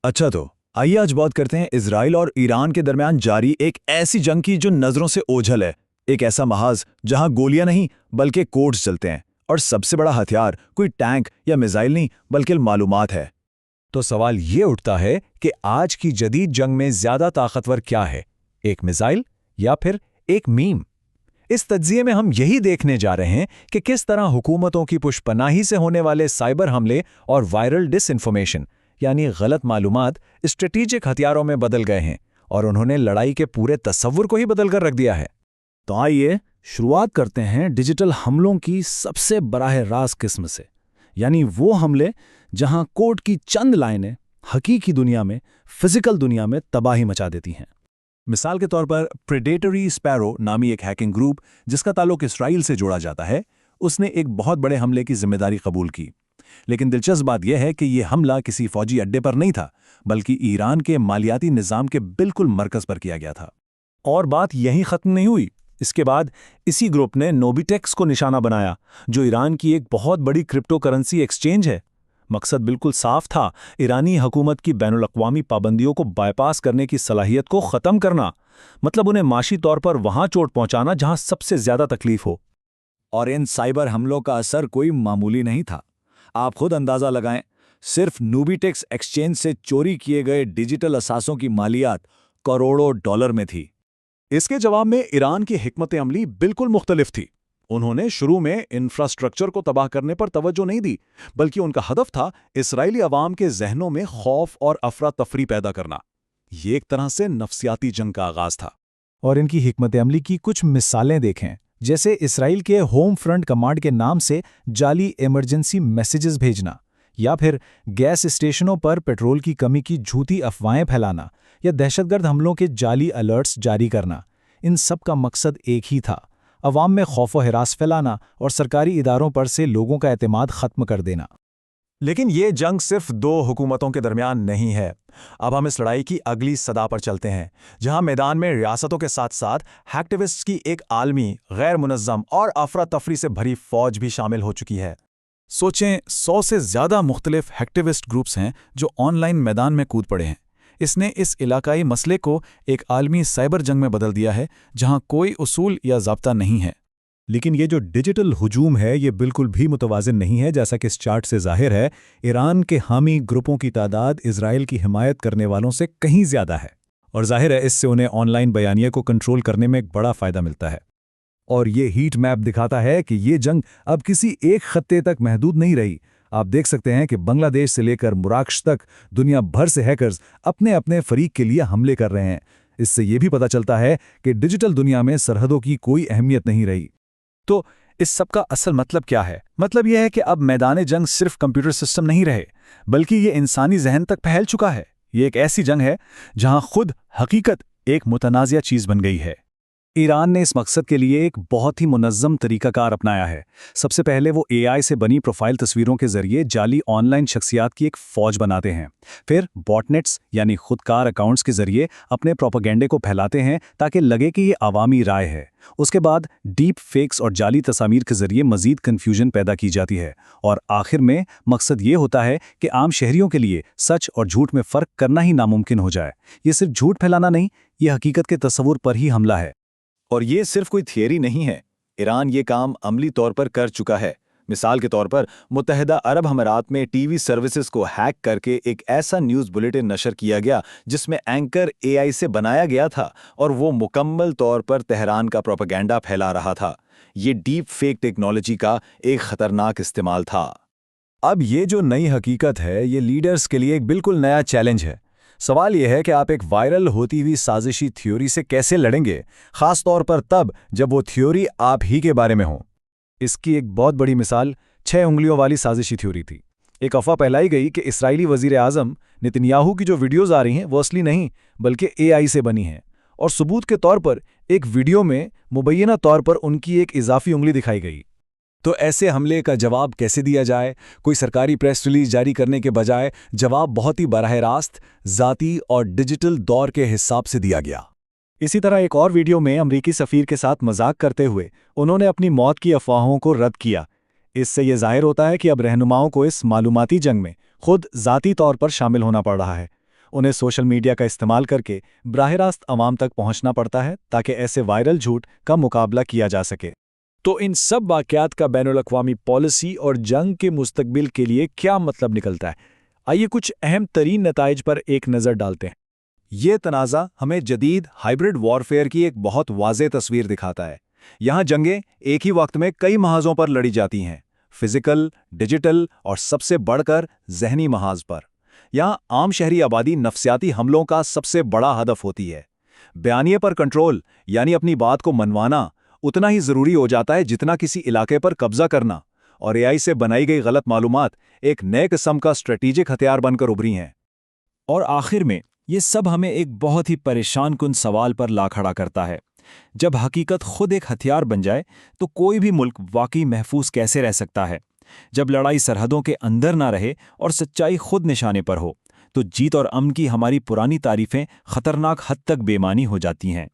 अच्छा तो आइए आज बात करते हैं इजराइल और ईरान के दरमियान जारी एक ऐसी जंग की जो नजरों से ओझल है। एक ऐसा महाज जहां गोलियां नहीं बल्कि कोड्स चलते हैं और सबसे बड़ा हथियार कोई टैंक या मिसाइल नहीं बल्कि मालूमात है। तो सवाल ये उठता है कि आज की जदीद जंग में ज्यादा ताकतवर क्या है, एक मिसाइल या फिर एक मीम? इस तज्जिए में हम यही देखने जा रहे हैं कि किस तरह हुकूमतों की पुशपनाही से होने वाले साइबर हमले और वायरल डिसइंफॉर्मेशन यानी गलत मालूमात स्ट्रेटेजिक हथियारों में बदल गए हैं और उन्होंने लड़ाई के पूरे तस्वुर को ही बदल कर रख दिया है। तो आइए शुरुआत करते हैं डिजिटल हमलों की सबसे बराह रास्त किस्म से, यानी वो हमले जहां कोड की चंद लाइनें हकीकी दुनिया में, फिजिकल दुनिया में तबाही मचा देती हैं। मिसाल के तौर पर प्रेडेटरी स्पैरो नामी एक हैकिंग ग्रुप जिसका ताल्लुक इसराइल से जोड़ा जाता है, उसने एक बहुत बड़े हमले की जिम्मेदारी कबूल की। लेकिन दिलचस्प बात यह है कि यह हमला किसी फौजी अड्डे पर नहीं था बल्कि ईरान के मालियाती निज़ाम के बिल्कुल मरकज़ पर किया गया था। और बात यहीं ख़त्म नहीं हुई। इसके बाद इसी ग्रुप ने नोबिटेक्स को निशाना बनाया, जो ईरान की एक बहुत बड़ी क्रिप्टो करेंसी एक्सचेंज है। मकसद बिल्कुल साफ था, ईरानी हुकूमत की बैनुल-अक़वामी पाबंदियों को बायपास करने की सलाहियत को ख़त्म करना, मतलब उन्हें माशी तौर पर वहां चोट पहुंचाना जहां सबसे ज़्यादा तकलीफ हो। और इन साइबर हमलों का असर कोई मामूली नहीं था। आप खुद अंदाज़ा लगाएं, सिर्फ नोबिटेक्स एक्सचेंज से चोरी किए गए डिजिटल असासों की मालियात करोड़ों डॉलर में थी। इसके जवाब में ईरान की हिकमत अमली बिल्कुल मुख्तलिफ थी। उन्होंने शुरू में इंफ्रास्ट्रक्चर को तबाह करने पर तवज्जो नहीं दी, बल्कि उनका हदफ था इसराइली अवाम के जहनों में खौफ और अफरा तफरी पैदा करना। ये एक तरह से नफ्सियाती जंग का आगाज था। और इनकी हिकमत अमली की कुछ मिसालें देखें, जैसे इसराइल के होम फ्रंट कमांड के नाम से जाली इमरजेंसी मैसेजेस भेजना, या फिर गैस स्टेशनों पर पेट्रोल की कमी की झूठी अफवाहें फैलाना, या दहशतगर्द हमलों के जाली अलर्ट्स जारी करना। इन सब का मकसद एक ही था, अवाम में खौफ व हिरास फैलाना और सरकारी इदारों पर से लोगों का एतमाद ख़त्म कर देना। लेकिन ये जंग सिर्फ दो हुकूमतों के दरमियान नहीं है। अब हम इस लड़ाई की अगली सदा पर चलते हैं, जहां मैदान में रियासतों के साथ साथ हैक्टिविस्ट्स की एक आलमी, गैर मुनज़्ज़म और अफरा तफरी से भरी फौज भी शामिल हो चुकी है। सोचें, 100 से ज़्यादा मुख्तलिफ हैक्टिविस्ट ग्रुप्स हैं जो ऑनलाइन मैदान में कूद पड़े हैं। इसने इस इलाकाई मसले को एक आलमी साइबर जंग में बदल दिया है, जहां कोई उसूल या ज़ाब्ता नहीं है। लेकिन ये जो डिजिटल हुजूम है, ये बिल्कुल भी मुतवाज़िन नहीं है। जैसा कि इस चार्ट से ज़ाहिर है, ईरान के हामी ग्रुपों की तादाद इजराइल की हिमायत करने वालों से कहीं ज़्यादा है, और ज़ाहिर है इससे उन्हें ऑनलाइन बयानिया को कंट्रोल करने में एक बड़ा फ़ायदा मिलता है। और ये हीट मैप दिखाता है कि ये जंग अब किसी एक खत्ते तक महदूद नहीं रही। आप देख सकते हैं कि बांग्लादेश से लेकर मुराकश तक दुनिया भर से हैकर्स अपने अपने फरीक के लिए हमले कर रहे हैं। इससे ये भी पता चलता है कि डिजिटल दुनिया में सरहदों की कोई अहमियत नहीं रही। तो इस सब का असल मतलब क्या है? मतलब यह है कि अब मैदान जंग सिर्फ कंप्यूटर सिस्टम नहीं रहे, बल्कि ये इंसानी जहन तक फैल चुका है। ये एक ऐसी जंग है जहां खुद हकीकत एक मुतनाज़िया चीज़ बन गई है। ईरान ने इस मकसद के लिए एक बहुत ही मुनज़्ज़म तरीक़ाकार अपनाया है। सबसे पहले वो एआई से बनी प्रोफाइल तस्वीरों के ज़रिए जाली ऑनलाइन शख्सियात की एक फ़ौज बनाते हैं। फिर बॉटनेट्स यानी खुदकार अकाउंट्स के ज़रिए अपने प्रोपेगेंडे को फैलाते हैं ताकि लगे कि ये आवामी राय है। उसके बाद डीप फेक्स और जाली तस्वीर के ज़रिए मज़ीद कन्फ्यूजन पैदा की जाती है। और आखिर में मकसद ये होता है कि आम शहरियों के लिए सच और झूठ में फ़र्क करना ही नामुमकिन हो जाए। ये सिर्फ झूठ फैलाना नहीं, ये हकीकत के तस्वुर पर ही हमला है। और ये सिर्फ कोई थियरी नहीं है, ईरान ये काम अमली तौर पर कर चुका है। मिसाल के तौर पर मुत्तहिदा अरब अमीरात में टीवी सर्विसेज को हैक करके एक ऐसा न्यूज़ बुलेटिन नशर किया गया जिसमें एंकर एआई से बनाया गया था और वो मुकम्मल तौर पर तेहरान का प्रोपेगेंडा फैला रहा था। ये डीप फेक टेक्नोलॉजी का एक खतरनाक इस्तेमाल था। अब ये जो नई हकीकत है, ये लीडर्स के लिए एक बिल्कुल नया चैलेंज है। सवाल यह है कि आप एक वायरल होती हुई साजिशी थ्योरी से कैसे लड़ेंगे, खास तौर पर तब जब वो थ्योरी आप ही के बारे में हो। इसकी एक बहुत बड़ी मिसाल 6 उंगलियों वाली साजिशी थ्योरी थी। एक अफवाह फैलाई गई कि इसराइली वजीर आज़म नेतन्याहू की जो वीडियोज़ आ रही हैं वो असली नहीं बल्कि एआई से बनी हैं, और सबूत के तौर पर एक वीडियो में मुबैना तौर पर उनकी एक इजाफी उंगली दिखाई गई। तो ऐसे हमले का जवाब कैसे दिया जाए? कोई सरकारी प्रेस रिलीज जारी करने के बजाय जवाब बहुत ही बराह रास्त, ज़ाती और डिजिटल दौर के हिसाब से दिया गया। इसी तरह एक और वीडियो में अमरीकी सफ़ीर के साथ मजाक करते हुए उन्होंने अपनी मौत की अफवाहों को रद्द किया। इससे यह ज़ाहिर होता है कि अब रहनुमाओं को इस मालूमाती जंग में खुद ज़ाती तौर पर शामिल होना पड़ रहा है। उन्हें सोशल मीडिया का इस्तेमाल करके बराह रास्त आवाम तक पहुंचना पड़ता है ताकि ऐसे वायरल झूठ का मुकाबला किया जा सके। तो इन सब वाक़यात का बैनुल-अक़वामी पॉलिसी और जंग के मुस्तकबिल के लिए क्या मतलब निकलता है? आइए कुछ अहम तरीन नताइज पर एक नज़र डालते हैं। ये तनाज़ा हमें जदीद हाइब्रिड वॉरफेयर की एक बहुत वाज़ेह तस्वीर दिखाता है। यहाँ जंगें एक ही वक्त में कई महाज़ों पर लड़ी जाती हैं, फिजिकल, डिजिटल और सबसे बढ़कर जहनी महाज पर। यहाँ आम शहरी आबादी नफ्सियाती हमलों का सबसे बड़ा हदफ होती है। बयानिए पर कंट्रोल यानी अपनी बात को मनवाना उतना ही ज़रूरी हो जाता है जितना किसी इलाके पर कब्जा करना, और एआई से बनाई गई गलत मालूमात एक नए किस्म का स्ट्रेटेजिक हथियार बनकर उभरी हैं। और आखिर में ये सब हमें एक बहुत ही परेशान कुन सवाल पर ला खड़ा करता है। जब हकीकत खुद एक हथियार बन जाए तो कोई भी मुल्क वाकई महफूज कैसे रह सकता है? जब लड़ाई सरहदों के अंदर ना रहे और सच्चाई खुद निशाने पर हो, तो जीत और अमन की हमारी पुरानी तारीफें खतरनाक हद तक बेमानी हो जाती हैं।